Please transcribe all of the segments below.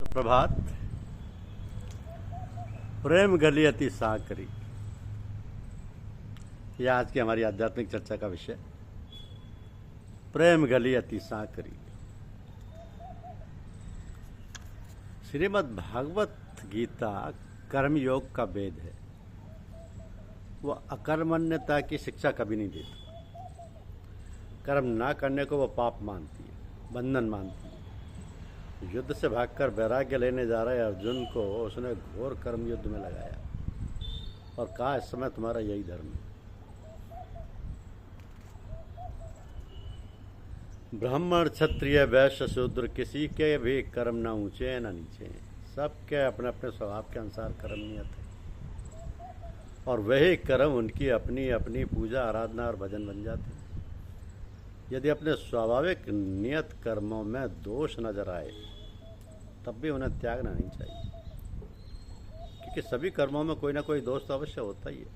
प्रभात। प्रेम गली अति साकरी, यह आज की हमारी आध्यात्मिक चर्चा का विषय। प्रेम गली अति साकरी। श्रीमद् भागवत गीता कर्मयोग का वेद है। वह अकर्मण्यता की शिक्षा कभी नहीं देता। कर्म ना करने को वह पाप मानती है, बंधन मानती है। युद्ध से भागकर वैराग्य लेने जा रहे अर्जुन को उसने घोर कर्म युद्ध में लगाया और कहा, इस समय तुम्हारा यही धर्म है। ब्राह्मण क्षत्रिय वैश्य शूद्र किसी के भी कर्म ना ऊंचे ना नीचे, सबके अपने अपने स्वभाव के अनुसार कर्म नियत है और वही कर्म उनकी अपनी अपनी पूजा आराधना और भजन बन जाते हैं। यदि अपने स्वाभाविक नियत कर्मों में दोष नजर आए तब भी उन्हें त्यागना नहीं चाहिए, क्योंकि सभी कर्मों में कोई ना कोई दोष तो अवश्य होता ही है।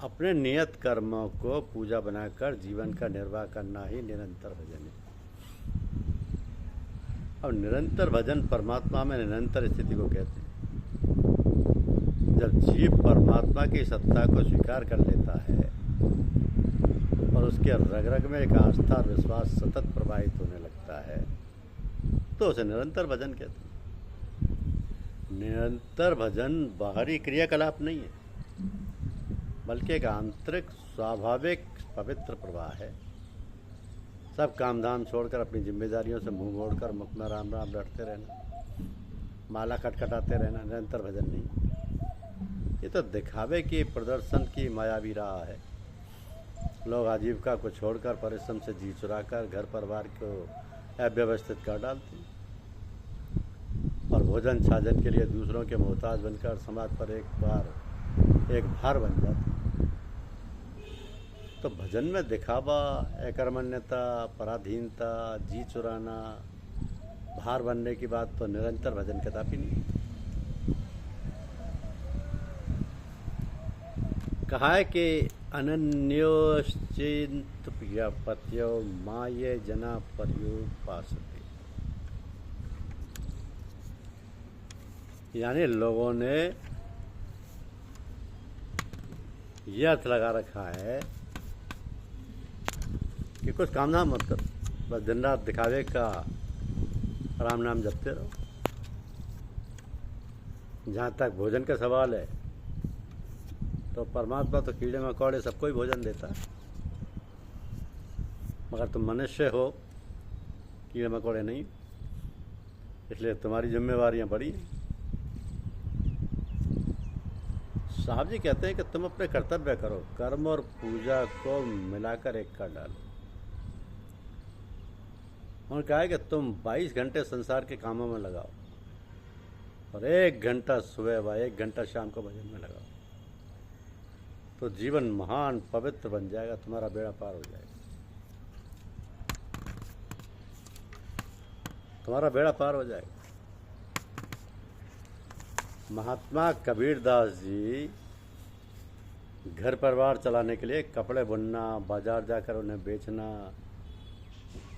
अपने नियत कर्मों को पूजा बनाकर जीवन का निर्वाह करना ही निरंतर भजन है। अब निरंतर भजन परमात्मा में निरंतर स्थिति को कहते हैं। जब जीव परमात्मा की सत्ता को स्वीकार कर लेता है और उसके रग रग में एक आस्था और विश्वास सतत प्रवाहित होने लगता है तो उसे निरंतर भजन कहते हैं। निरंतर भजन बाहरी क्रियाकलाप नहीं है, बल्कि एक आंतरिक स्वाभाविक पवित्र प्रवाह है। सब काम धाम छोड़कर अपनी जिम्मेदारियों से मुंह मोड़कर मुख में राम राम रटते रहना, माला खटखटाते रहना निरंतर भजन नहीं। ये तो दिखावे की प्रदर्शन की मायावी राह है। लोग आजीविका को छोड़कर परिश्रम से जी चुराकर घर परिवार को अव्यवस्थित कर डालते हैं और भोजन छाजन के लिए दूसरों के मोहताज बनकर समाज पर एक भार बन जाते हैं। तो भजन में दिखावा, अकर्मण्यता, पराधीनता, जी चुराना, भार बनने की बात तो निरंतर भजन कदापि नहीं। कहा है कि अनन्योश्चिंत प्रियपत्यो माये जना पर्युपासते, यानी लोगों ने यह अर्थ लगा रखा है कि कुछ काम धाम मत करो, बस दिन रात दिखावे का राम नाम जपते रहो। जहाँ तक भोजन का सवाल है तो परमात्मा तो कीड़े मकोड़े सबको ही भोजन देता है, मगर तुम मनुष्य हो, कीड़े मकोड़े नहीं, इसलिए तुम्हारी जिम्मेवारियां बड़ी हैं। साहब जी कहते हैं कि तुम अपने कर्तव्य करो, कर्म और पूजा को मिलाकर एक कर डालो। उन्होंने कहा है कि तुम 22 घंटे संसार के कामों में लगाओ और 1 घंटा सुबह व 1 घंटा शाम को भजन में लगाओ, तो जीवन महान पवित्र बन जाएगा, तुम्हारा बेड़ा पार हो जाएगा, तुम्हारा बेड़ा पार हो जाएगा। महात्मा कबीरदास जी घर परिवार चलाने के लिए कपड़े बुनना, बाजार जाकर उन्हें बेचना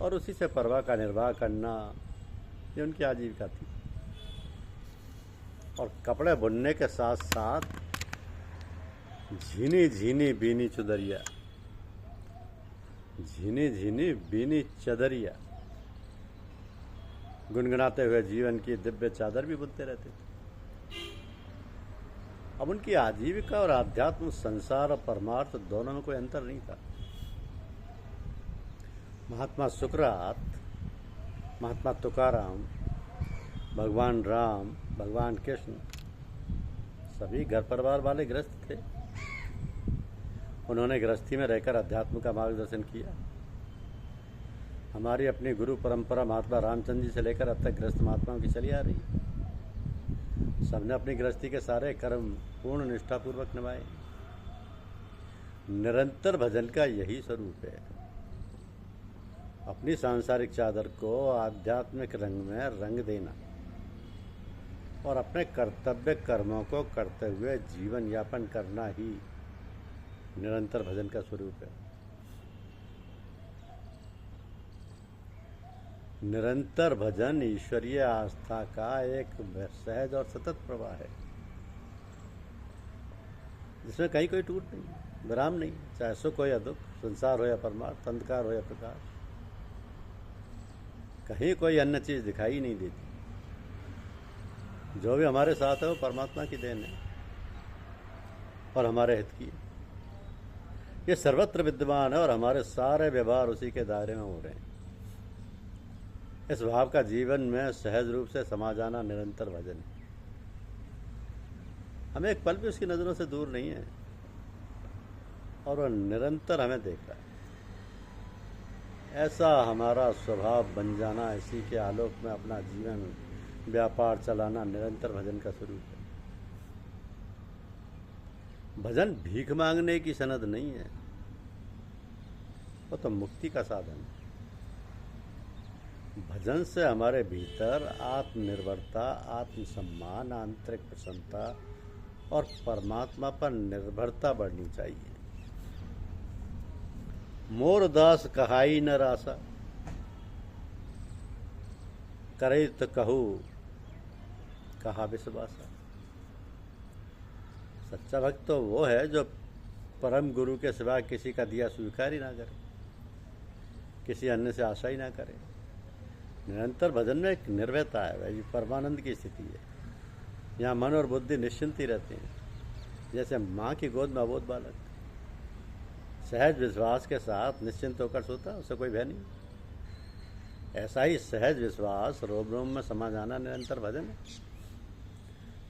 और उसी से परिवार का निर्वाह करना, ये उनकी आजीविका थी। और कपड़े बुनने के साथ साथ झीनी झीनी बीनी चुदरिया, झीनी झीनी बीनी चदरिया गुनगुनाते हुए जीवन की दिव्य चादर भी बुनते रहते थे। अब उनकी आजीविका और आध्यात्म, संसार और परमार्थ दोनों में कोई अंतर नहीं था। महात्मा सुकरात, महात्मा तुकाराम, भगवान राम, भगवान कृष्ण सभी घर परिवार वाले गृहस्थ थे। उन्होंने गृहस्थी में रहकर अध्यात्म का मार्गदर्शन किया। हमारी अपनी गुरु परंपरा महात्मा रामचंद्र जी से लेकर अब तक गृहस्थ महात्माओं की चली आ रही। सबने अपनी गृहस्थी के सारे कर्म पूर्ण निष्ठापूर्वक निभाए। निरंतर भजन का यही स्वरूप है, अपनी सांसारिक चादर को आध्यात्मिक रंग में रंग देना और अपने कर्तव्य कर्मों को करते हुए जीवन यापन करना ही निरंतर भजन का स्वरूप है। निरंतर भजन ईश्वरीय आस्था का एक सहज और सतत प्रवाह है, जिसमें कहीं कोई टूट नहीं, विराम नहीं, चाहे सुख हो या दुख, संसार हो या परमार्थ, अंधकार हो या प्रकाश, कहीं कोई अन्य चीज दिखाई नहीं देती। जो भी हमारे साथ है वो परमात्मा की देन है और हमारे हित की है। ये सर्वत्र विद्यमान है और हमारे सारे व्यवहार उसी के दायरे में हो रहे हैं। इस भाव का जीवन में सहज रूप से समा जाना निरंतर भजन है। हमें एक पल भी उसकी नजरों से दूर नहीं है और वह निरंतर हमें देख रहा है। ऐसा हमारा स्वभाव बन जाना, इसी के आलोक में अपना जीवन व्यापार चलाना निरंतर भजन का स्वरूप है। भजन भीख मांगने की सनद नहीं है, वो तो मुक्ति का साधन है। भजन से हमारे भीतर आत्मनिर्भरता, आत्मसम्मान, आंतरिक प्रसन्नता और परमात्मा पर निर्भरता बढ़नी चाहिए। मोर दास कहाई न रासा, करे तो कहू कहा विश्वासा। सच्चा भक्त तो वो है जो परम गुरु के सिवा किसी का दिया स्वीकार ही ना करे, किसी अन्य से आशा ही ना करे। निरंतर भजन में एक निर्भयता है, वही परमानंद की स्थिति है। यहाँ मन और बुद्धि निश्चिंत ही रहते हैं, जैसे माँ की गोद में अबोध बालक सहज विश्वास के साथ निश्चिंत होकर सोता, उसे कोई भय नहीं। ऐसा ही सहज विश्वास रोम रोम में समा जाना निरंतर भजन है।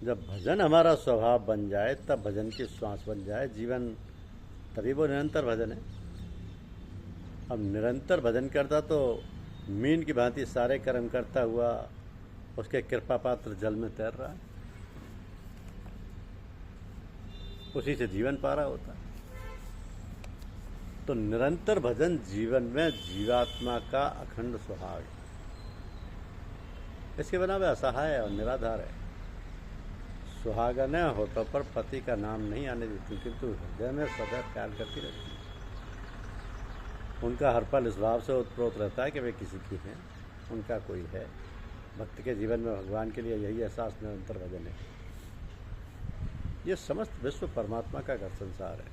जब भजन हमारा स्वभाव बन जाए, तब भजन की श्वास बन जाए जीवन, तभी वो निरंतर भजन है। अब निरंतर भजन करता तो मीन की भांति सारे कर्म करता हुआ उसके कृपा पात्र जल में तैर रहा है, उसी से जीवन पा रहा होता। तो निरंतर भजन जीवन में जीवात्मा का अखंड सुहाग, इसके बिना वह असहाय और निराधार है। सुहागने होठों पर पति का नाम नहीं आने देती, किंतु हृदय में सदैव प्यार करती रहती है। उनका हर पल इस भाव से उत्प्रोत रहता है कि वे किसी की हैं, उनका कोई है। भक्त के जीवन में भगवान के लिए यही एहसास निरंतर भजन है। ये समस्त विश्व परमात्मा का घर संसार है,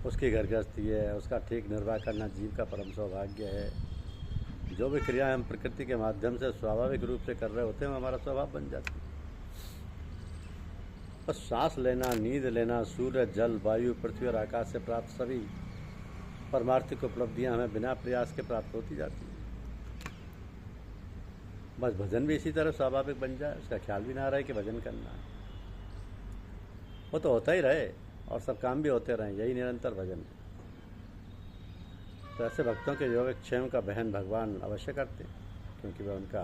उसकी घर गृहस्थी है, उसका ठीक निर्वाह करना जीव का परम सौभाग्य है। जो भी क्रियाएं हम प्रकृति के माध्यम से स्वाभाविक रूप से कर रहे होते हैं, हमारा स्वभाव बन जाती है। बस सांस लेना, नींद लेना, सूर्य, जल, वायु, पृथ्वी और आकाश से प्राप्त सभी परमार्थिक उपलब्धियां हमें बिना प्रयास के प्राप्त होती जाती हैं। बस भजन भी इसी तरह स्वाभाविक बन जाए, उसका ख्याल भी ना रहे कि भजन करना है, वो तो होता ही रहे और सब काम भी होते रहें, यही निरंतर भजन है। तो ऐसे भक्तों के योगक्षेम का बहन भगवान अवश्य करते हैं, क्योंकि वह उनका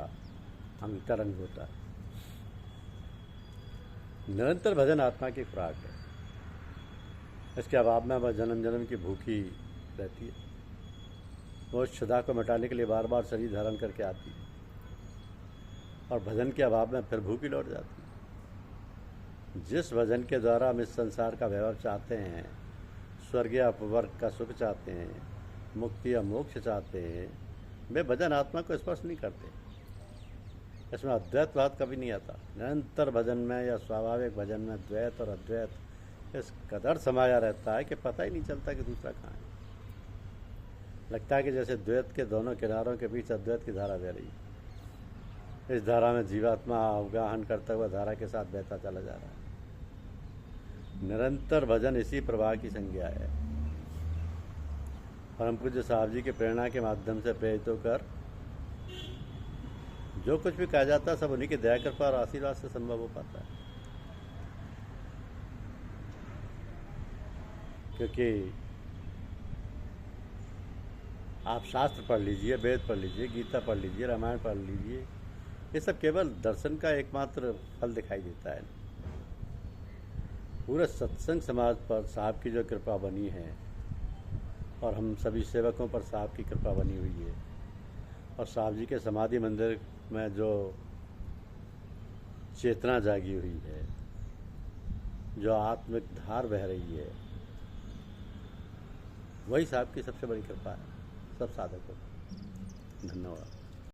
अंतरंग होता है। निरंतर भजन आत्मा की खुराक है। इसके अभाव में वह जन्म जन्म की भूखी रहती है। वो उस क्षुधा को मिटाने के लिए बार बार शरीर धारण करके आती है और भजन के अभाव में फिर भूखी लौट जाती है। जिस भजन के द्वारा हम इस संसार का वैभव चाहते हैं, स्वर्ग या अपवर्ग का सुख चाहते हैं, मुक्ति या मोक्ष चाहते हैं, वे भजन आत्मा को स्पर्श नहीं करते। इसमें अद्वैतवाद कभी नहीं आता। निरंतर भजन में या स्वाभाविक भजन में द्वैत और अद्वैत इस कदर समाया रहता है कि पता ही नहीं चलता कि दूसरा कहाँ है। लगता है कि जैसे द्वैत के दोनों किनारों के बीच अद्वैत की धारा बह रही है। इस धारा में जीवात्मा अवगाहन करता हुआ धारा के साथ बहता चला जा रहा है। निरंतर भजन इसी प्रवाह की संज्ञा है। परम पूज्य साहब जी की प्रेरणा के माध्यम से प्रेरित होकर जो कुछ भी कहा जाता है, सब उन्हीं की दया कृपा और आशीर्वाद से संभव हो पाता है। क्योंकि आप शास्त्र पढ़ लीजिए, वेद पढ़ लीजिए, गीता पढ़ लीजिए, रामायण पढ़ लीजिए, ये सब केवल दर्शन का एकमात्र फल दिखाई देता है। पूरे सत्संग समाज पर साहब की जो कृपा बनी है और हम सभी सेवकों पर साहब की कृपा बनी हुई है, और साहब जी के समाधि मंदिर में जो चेतना जागी हुई है, जो आत्मिक धार बह रही है, वही साहब की सबसे बड़ी कृपा है सब साधकों को। धन्यवाद।